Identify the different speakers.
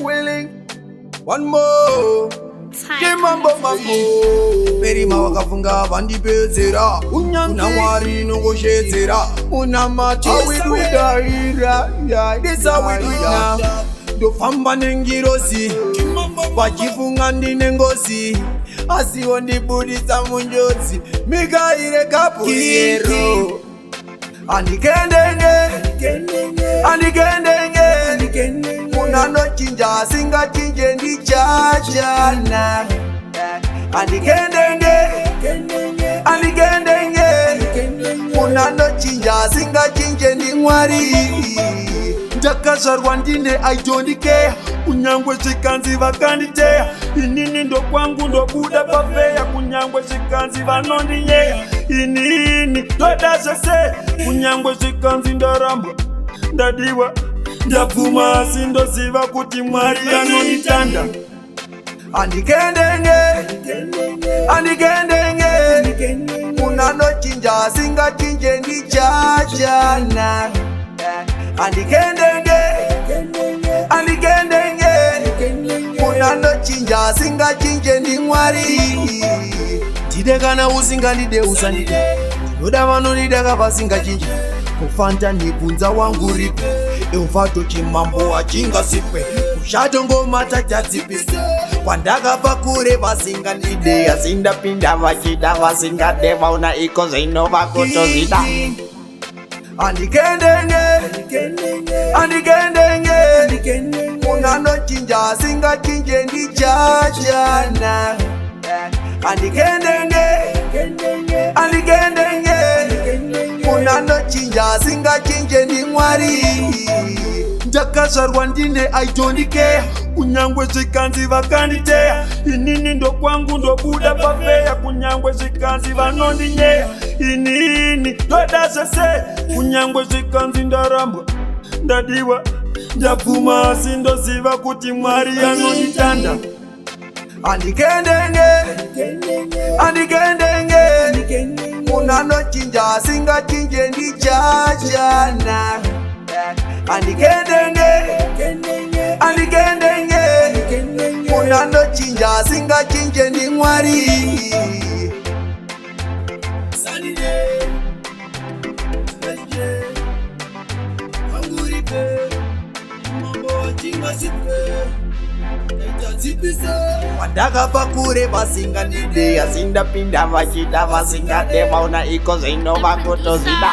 Speaker 1: Willing. One more. Mambo. Perima wakafunga vandipedzera. Unamwari nongoshedzera. Unamati. How we do that? This how we do it now. Ndofamba nengirozi. Vachifunga ndine ngozi. Asiwo ndibudisa munjodzi. Mikaire kapuyero. Andikendenge. Unanochinja singachinje ndichachana. Andikendenge. Unanochinja singachinje ndi Mwari. Ndakazvarwa ndine I don't care. Kunyangwe zvikanzi vakanditeya. Inini ndo kwangu ndobuda pafeya. Kunyangwe zvikanzi vanondinyeya. Inini ndoda zvese. Kunyangwe zvikanzi ndarambwa ndadiwa ndapfuma asi ndoziva kuti Mwari anonditanda. Andikendenge. Unanochinja singachinje ndichachana. Andikendenge. Unanochinja singachinje ndi Mwari. Ndide kana usingandide usandide. Ndinoda vanondida kavasingachinje. Kufanta nibvunza wangu ripe. Euvato chimambo achingasipwe. Kushato ngoma tachadzipise. Kwandakabva kure vasingandide. Asindapinda vachida vasingade. Vaona iko zvinova kutozvida. Andikendenge. Unanochinja singachinje ndichachana. Andikendenge. Unanochinja singachinje ndi Mwari. Ndakazvarwa ndine I don't care. Kunyangwe zvikanzi vakanditeya. Inini ndo kwangu ndobuda pafeya. Kunyangwe zvikanzi vanondinyeya. Inini ndoda zvese. Kunyangwe zvikanzi ndarambwa ndadiwa ndapfuma asi ndoziva kuti Mwari anonditanda. Andikendenge. Unanochinja singachinje ndichachana. Andikendenge. Unanochinja singachinje ndi Mwari. Kwandakabva kure vasingandide. Asindapinda vachida vasingade. Vaona iko zvinova kutozvida.